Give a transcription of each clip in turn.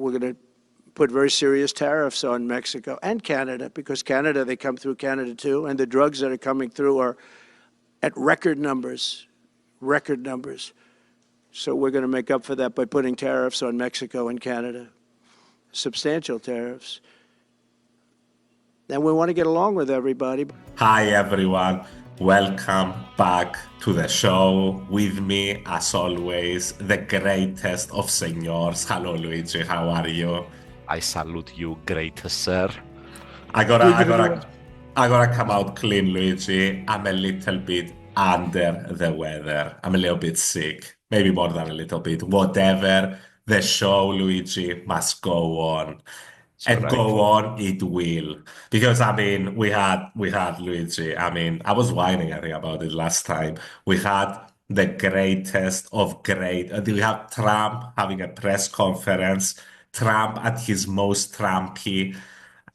we're going to put very serious tariffs on Mexico and Canada, because Canada, they come through Canada too, and the drugs that are coming through are at record numbers, record numbers. So we're going to make up for that by putting tariffs on Mexico and Canada, substantial tariffs. And we want to get along with everybody. Hi everyone, welcome back to the show. With me, as always, the greatest of senors. Hello Luigi, how are you? I salute you, great sir. I gotta come out clean, Luigi. I'm a little bit under the weather. I'm a little bit sick, maybe more than a little bit. Whatever, the show, Luigi, must go on. And go on, it will. Because we had Luigi. I was whining, I think, about it last time. We had the greatest of great. We had Trump having a press conference. Trump at his most Trumpy,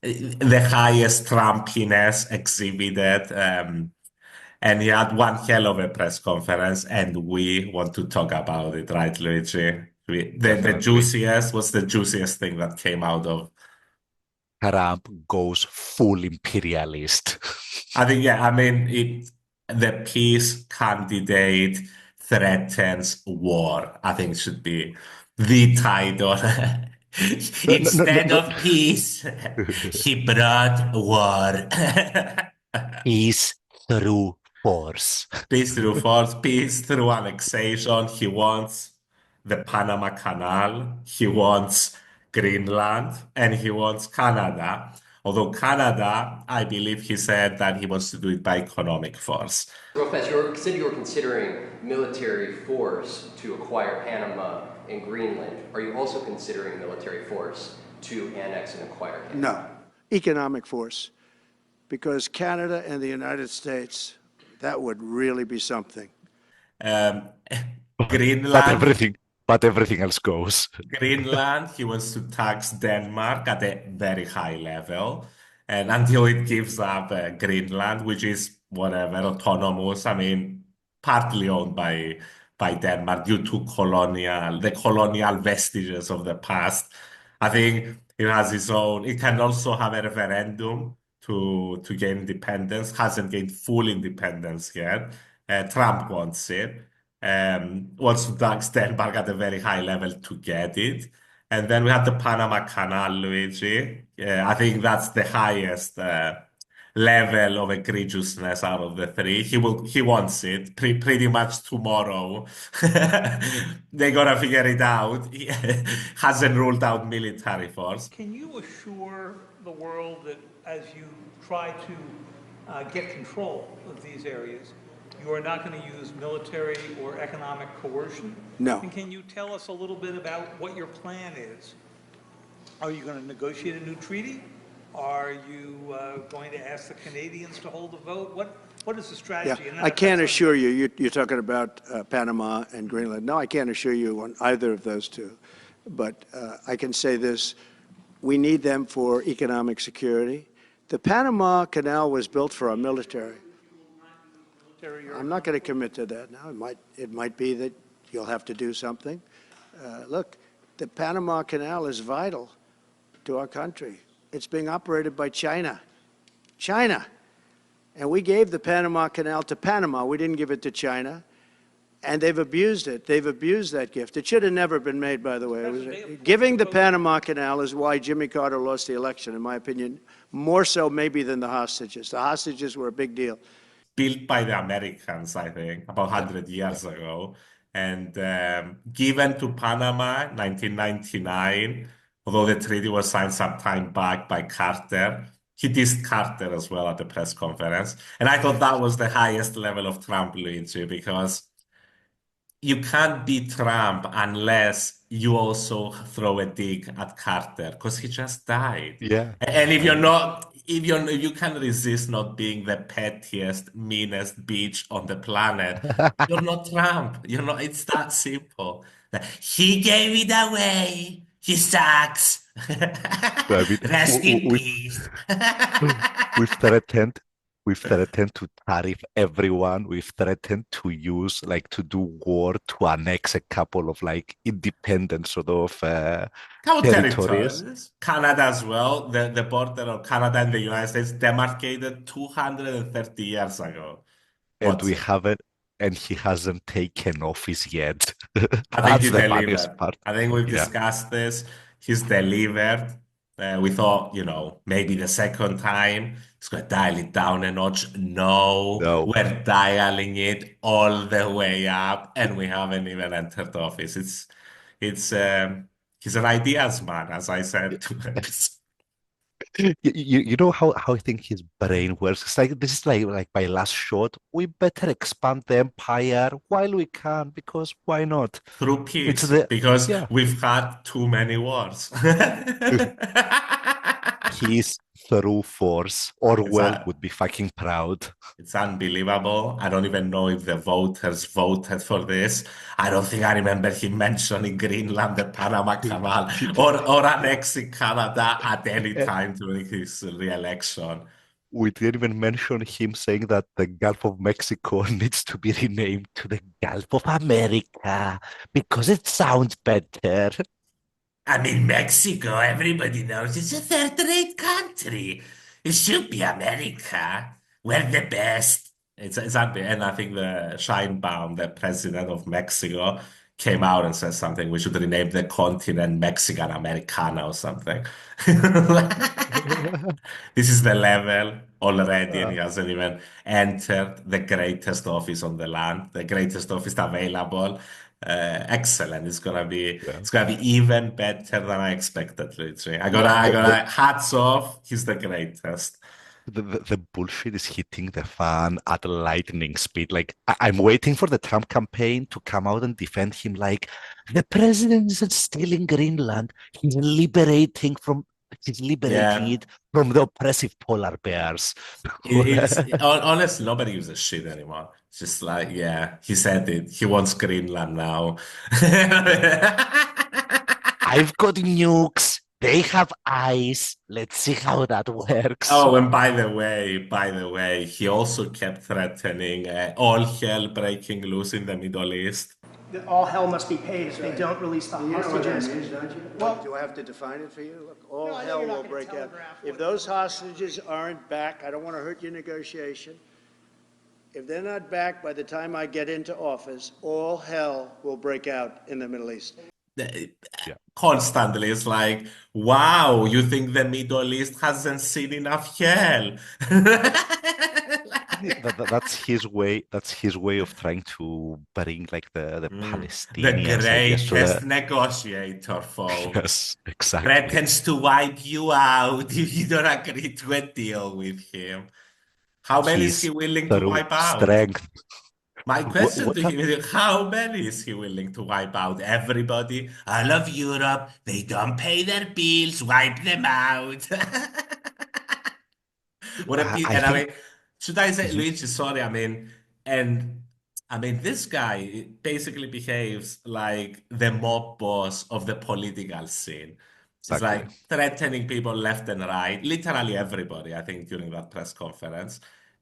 the highest Trumpiness exhibited. And he had one hell of a press conference, and we want to talk about it, right, Luigi? The juiciest, what's the juiciest thing that came out of Trump goes full imperialist. I think, the peace candidate threatens war. I think should be the title. Instead of peace, he brought war. Peace through force. Peace through force, peace through annexation. He wants the Panama Canal. He wants Greenland, and he wants Canada. Although Canada, I believe he said that he wants to do it by economic force. Real fast, you said you were considering military force to acquire Panama and Greenland. Are you also considering military force to annex and acquire Canada? No, economic force. Because Canada and the United States, that would really be something. Greenland. But everything else goes. Greenland, he wants to tax Denmark at a very high level. And until it gives up Greenland, which is whatever, autonomous, partly owned by Denmark due to the colonial vestiges of the past. I think it has its own, it can also have a referendum to gain independence, hasn't gained full independence yet. Trump wants it. Wants to tax Denmark at a very high level to get it. And then we have the Panama Canal, Luigi. I think that's the highest level of egregiousness out of the three. He wants it pretty much tomorrow. They gotta figure it out. He hasn't ruled out military force. Can you assure the world that as you try to get control of these areas, you are not going to use military or economic coercion? No. And can you tell us a little bit about what your plan is? Are you going to negotiate a new treaty? Are you going to ask the Canadians to hold a vote? What is the strategy? Yeah, I can't assure you, you're talking about Panama and Greenland. No, I can't assure you on either of those two. But I can say this, we need them for economic security. The Panama Canal was built for our military. I'm not going to commit to that now. It might be that you'll have to do something. Look, the Panama Canal is vital to our country. It's being operated by China. China. And we gave the Panama Canal to Panama. We didn't give it to China. And they've abused it. They've abused that gift. It should have never been made, by the way. Giving the Panama Canal is why Jimmy Carter lost the election, in my opinion, more so maybe than the hostages. The hostages were a big deal. Built by the Americans, I think, about 100 years ago, and given to Panama in 1999, although the treaty was signed some time back by Carter. He dissed Carter as well at the press conference. And I thought that was the highest level of Trump, Luigi, because you can't beat Trump unless you also throw a dig at Carter, because he just died. Yeah. And if you can resist not being the pettiest, meanest bitch on the planet, you're not Trump. It's that simple. He gave it away. He sucks. Rest in peace. We've threatened We've threatened to tariff everyone. We've threatened to use, like, to do war to annex a couple of, like, independent sort of Couple territories. territories. Canada as well. The border of Canada and the United States demarcated 230 years ago. And What's we it? haven't, and he hasn't taken office yet. I think That's he the funniest delivered. part. I think we've Yeah. discussed this. He's delivered. We thought, maybe the second time he's going to dial it down a notch. No, No. we're dialing it all the way up, and we haven't even entered office. He's an ideas man, as I said to him. You know how I think his brain works. It's like this is like my last shot. We better expand the empire while we can, because why not? Through It's peace, the because yeah. we've had too many wars. Peace through force. It's Orwell a, would be fucking proud. It's unbelievable. I don't even know if the voters voted for this. I don't think I remember him mentioning Greenland, the Panama Canal, or annexing Canada at any Eh, time during his re-election. We didn't even mention him saying that the Gulf of Mexico needs to be renamed to the Gulf of America because it sounds better. I mean, Mexico, everybody knows it's a third-rate country. It should be America. We're the best. It's and I think the Scheinbaum, the president of Mexico, came out and said something. We should rename the continent Mexican Americana or something. This is the level already, and Uh, he hasn't even entered the greatest office on the land, the greatest office available. Excellent. yeah. It's gonna be even better than I expected, Luigi. I The, the, gotta hats off. He's the greatest. the bullshit is hitting the fan at lightning speed. Like, I'm waiting for the Trump campaign to come out and defend him. Like, the president isn't stealing Greenland. He's liberating Yeah. it from the oppressive polar bears. Honestly, nobody gives a shit anymore. It's just like, yeah, he said it. He wants Greenland now. I've got nukes. They have ice. Let's see how that works. Oh, and by the way, he also kept threatening all hell breaking loose in the Middle East. That all hell must be paid if they don't release the You know what that hostages. means, don't you? Well- Do I have to define it for you? Look, all No, I know hell you're not will gonna break out. telegraph If what- those hostages aren't back, I don't want to hurt your negotiation. If they're not back by the time I get into office, all hell will break out in the Middle East. Yeah. Constantly, it's like, wow, you think the Middle East hasn't seen enough hell? That's his way. That's his way of trying to bring, like, the The Palestinians, I guess, to greatest the negotiator, folks. yes, exactly. Threatens to wipe you out if you don't agree to a deal with him. How many is he His willing to through wipe out? strength. My What, question what to him is, how many is he willing to wipe out? Everybody? I love Europe. They don't pay their bills. Wipe them out. I And I think mean, should I say, Mhm, Luigi, sorry, and I mean, this guy basically behaves like the mob boss of the political scene. It's exactly. like threatening people left and right, literally everybody, I think, during that press conference.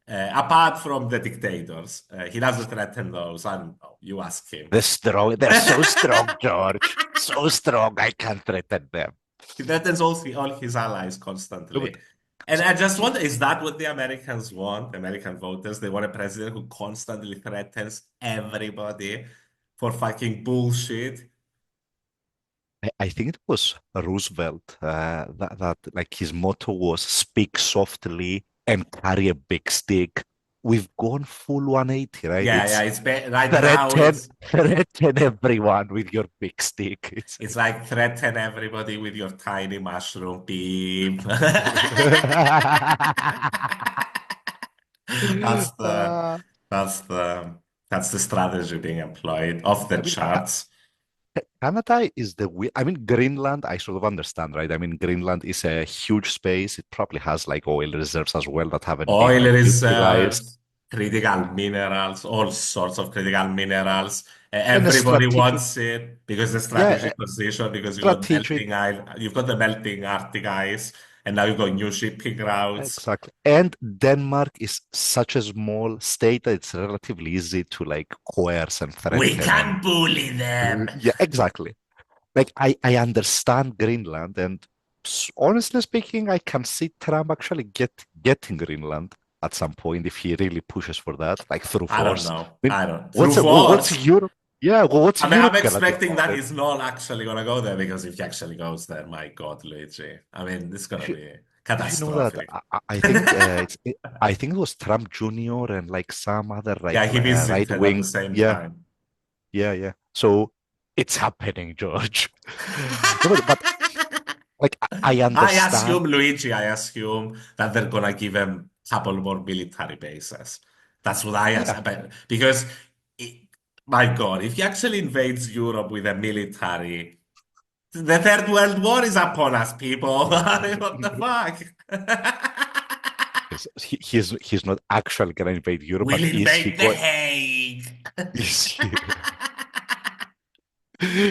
Apart from the dictators, he doesn't threaten those. I don't know. You ask him. They're strong. They're so strong, George. So strong. I can't threaten them. He threatens all his allies No, constantly. but And I just wonder, is that what the Americans want? The American voters, they want a president who constantly threatens everybody for fucking bullshit. I think it was Roosevelt that like his motto was "Speak softly and carry a big stick." We've gone full 180, right? Yeah, yeah, It's right now threaten everyone with your big stick. it's like threaten everybody with your tiny mushroom beam. That's the Uh, that's the that's the strategy being employed off the I mean, charts. Canada is I mean, Greenland, I sort of understand, right? I mean, Greenland is a huge space. It probably has, like, oil reserves as well that haven't been, Oil like, utilized. reserves, critical minerals, all sorts of critical minerals. And a Everybody strategic, wants it because the yeah, strategic position, because strategic. you've got the melting Arctic ice. and now you've got new shipping routes. Exactly. And Denmark is such a small state that it's relatively easy to like coerce and We threaten. can bully them. Yeah, exactly. Like I understand Greenland, and honestly speaking, I can see Trump actually getting Greenland at some point if he really pushes for that, like through I don't force. know. I mean, I don't. Through what's force. Europe? Yeah, what's I'm Europe gonna do expecting about that it? he's not actually gonna go there because if he actually goes there, my God, Luigi. I mean, this is gonna be Did you know that catastrophic. I think I think it was Trump Jr. and like some other Yeah, like he right visited at the wing. same Yeah, time. yeah. So it's happening, George. No, but like I I understand. assume, Luigi, I assume that they're gonna give him a couple more military bases. That's what I Yeah, assume. Because, it, my God, if he actually invades Europe with a military, the Third World War is upon us, people. I mean, what the fuck? he's not actually gonna invade Europe, We'll but is he invade The going? Hague. Is he?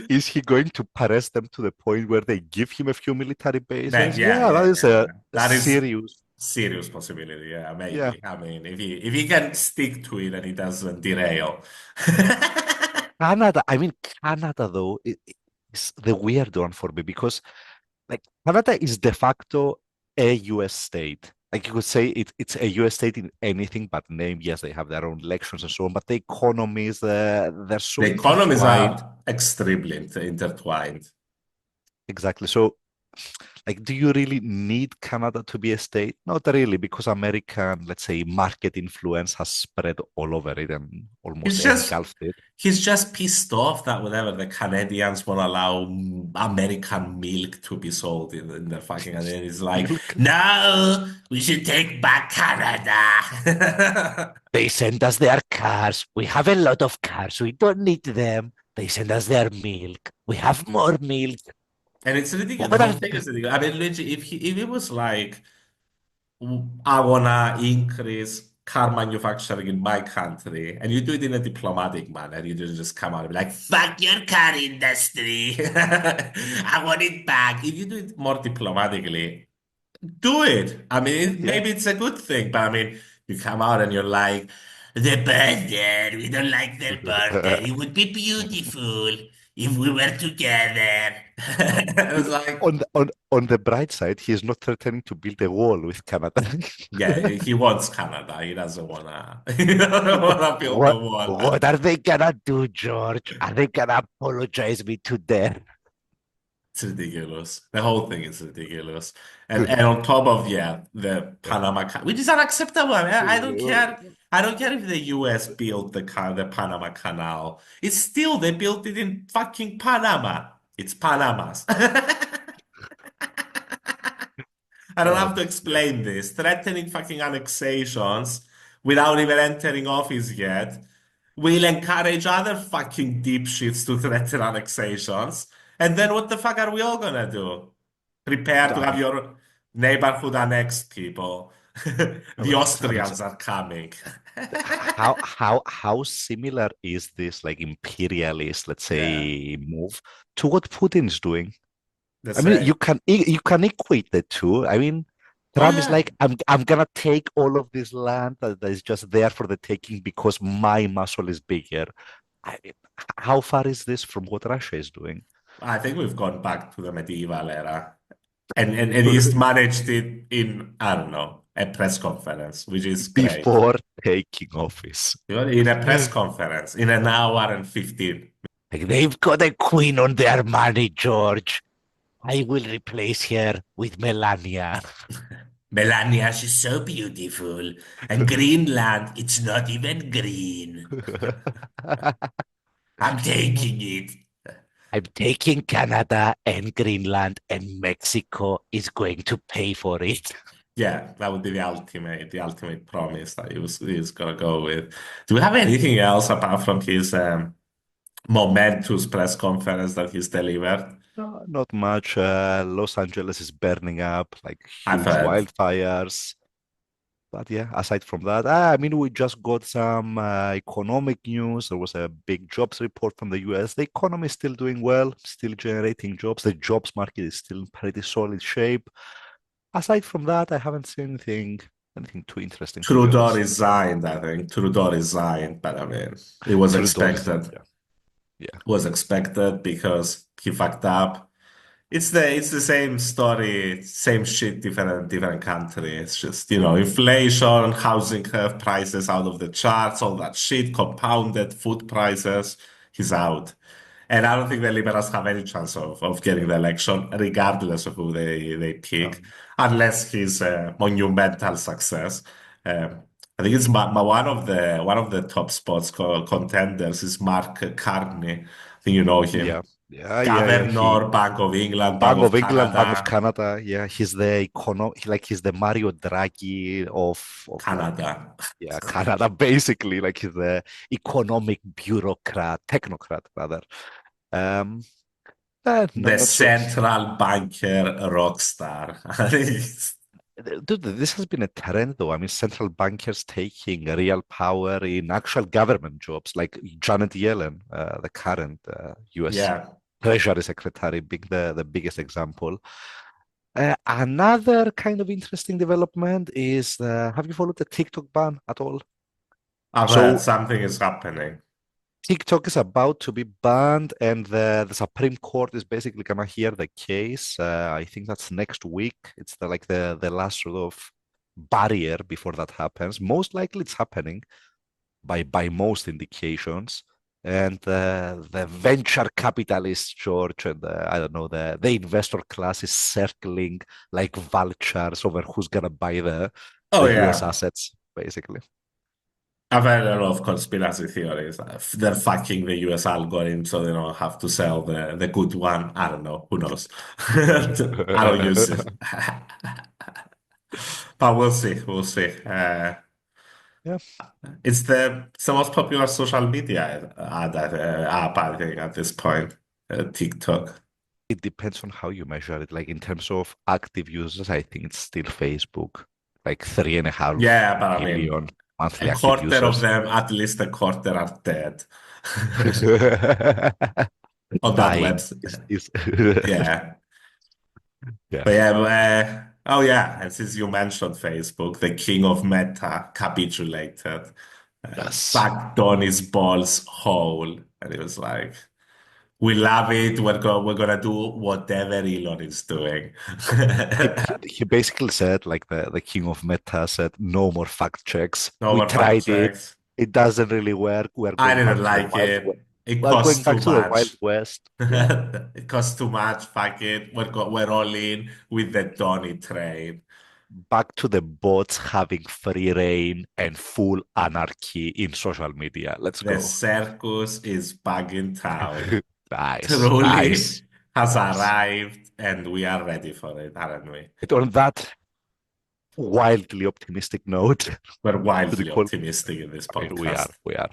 Is he going to press them to the point where they give him a few military That, bases? yeah, Yeah, yeah, that is yeah. a That is serious. serious possibility. Yeah, Yeah, maybe. I mean, if he can stick to it and he doesn't derail. Canada. I mean, Canada though is the weird one for me because like Canada is de facto a U.S. state. Like you could say it's a U.S. state in anything but name. Yes, they have their own elections and so on, but the economies, they're so The economies intertwined. are extremely intertwined. Exactly. So, like, do you really need Canada to be a state? Not really, because American, let's say, market influence has spread all over it and almost He's just engulfed it. he's just pissed off that whatever the Canadians won't allow American milk to be sold in the fucking, and then he's like, Milk. no, we should take back Canada. They send us their cars. We have a lot of cars. We don't need them. They send us their milk. We have more milk. And it's ridiculous. The What whole are thing is ridiculous. I mean, literally, if it was like, I wanna increase car manufacturing in my country, and you do it in a diplomatic manner, you don't just come out and be like, fuck your car industry. I want it back. If you do it more diplomatically, do it. I mean, yeah? maybe it's a good thing, but I mean, you come out and you're like, the border, we don't like the border. It would be beautiful if we were together. It's like, On the bright side, he is not threatening to build a wall with Canada. yeah, he wants Canada. He doesn't wanna, he doesn't wanna build the wall. What are they gonna do, George? Are they gonna apologize me to death? It's ridiculous. The whole thing is ridiculous. And on top of the Panama Canal, which is unacceptable. I mean, I don't care. I don't care if the US built the Panama Canal. It's still they built it in fucking Panama. It's Panama's. I don't have to Yeah. explain this. Threatening fucking annexations without even entering office yet will encourage other fucking dipshits to threaten annexations. And then what the fuck are we all gonna do? Prepare to I have mean, your neighborhood annexed, people. The I mean, Austrians are coming. how similar is this like imperialist, let's Yeah, say, move to what Putin is doing? the I mean, same. you can equate the two. I mean, Oh Trump is yeah. like, I'm gonna take all of this land that is just there for the taking because my muscle is bigger. I mean, how far is this from what Russia is doing? I think we've gone back to the medieval era. And he's managed it in, I don't know, a press conference, which is great. Before taking office. In a press conference, in an hour and 15. Like, they've got a queen on their money, George. I will replace her with Melania. Melania, she's so beautiful. And Greenland, it's not even green. I'm taking it. I'm taking Canada and Greenland, and Mexico is going to pay for it. Yeah, that would be the ultimate promise that he was gonna go with. Do we have anything else apart from his momentous press conference that he's delivered? No, not much. Los Angeles is burning up, like I've huge heard. wildfires. But yeah, aside from that, I mean, we just got some economic news. There was a big jobs report from the US. The economy is still doing well, still generating jobs. The jobs market is still in pretty solid shape. aside from that, I haven't seen anything too interesting, to be Trudeau honest. resigned, I think. Trudeau resigned, but I mean, it was Trudeau's, expected. yeah, yeah, Was expected because he fucked up. It's the same story, same shit, different country. It's just, inflation, housing curve prices out of the charts, all that shit, compounded food prices. He's out. And I don't think the liberals have any chance of getting the election, regardless of who they pick, um, unless he's a monumental success. I think it's one of the top spots contenders is Mark Carney. I think you know yeah, him. yeah. He Governor, Bank of England, Bank Bank of of England, Bank of Canada, Canada. Yeah, he's the Mario Draghi of like Canada. yeah Canada, basically. Like he's the economic bureaucrat, technocrat rather. Um, The not sure. central banker rock star. Dude, this has been a trend though. I mean, central bankers taking real power in actual government jobs, like Janet Yellen, the current US Yeah. Treasury Secretary, being the biggest example. Another kind of interesting development is have you followed the TikTok ban at all? I've heard So something is happening. TikTok is about to be banned, and the Supreme Court is basically gonna hear the case. I think that's next week. It's the last sort of barrier before that happens. Most likely, it's happening by most indications. And the venture capitalist George and I don't know the investor class is circling like vultures over who's gonna buy Oh the US yeah. assets, basically. I've heard a lot of conspiracy theories. They're fucking the US algorithm so they don't have to sell the good one. I don't know. Who knows? I don't use it. But we'll see. We'll see. Yeah. It's the most popular social media app, I think, at this point. TikTok. It depends on how you measure it. Like in terms of active users, I think it's still Facebook, like three and a half Yeah, but I mean, billion a monthly active quarter of users. them, at least a quarter, are dead on that Dying website. is Yeah. yeah. But yeah, oh yeah, and since you mentioned Facebook, the king of Meta capitulated, Yes. backed on his balls whole, and he was like, "We love it. We're gonna do whatever Elon is doing." He basically said, like the king of meta said, no more fact checks. No We more fact tried it. checks. It doesn't really work. We're I going back didn't to the like wild west. it. It We're going costs back too to the Wild much. West. Yeah. It costs too much. Fuck it. We're all in with the Donny train. Back to the bots having free reign and full anarchy in social media. Let's The go. circus is back in town. Nice, Truly nice, has nice. arrived, and we are ready for it, aren't we? And on that wildly optimistic note, We're should we wildly call? optimistic in this I mean, we are, podcast. we are.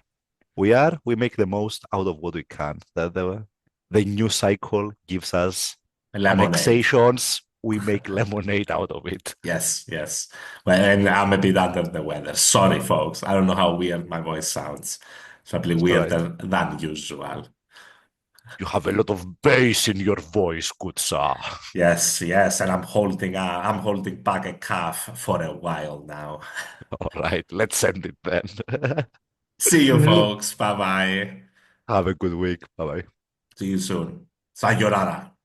We are. We make the most out of what we can. The new cycle gives us Lemonade. annexations. We make lemonade out of it. Yes, yes. Well, and I'm a bit under the weather. Sorry, folks. I don't know how weird my voice sounds. It's probably It's all right. weirder than usual. You have a lot of bass in your voice, good sir. Yes, yes, and I'm holding back a cough for a while now. All right, let's end it then. See you, folks. Bye bye. Have a good week. Bye bye. See you soon. Sayonara.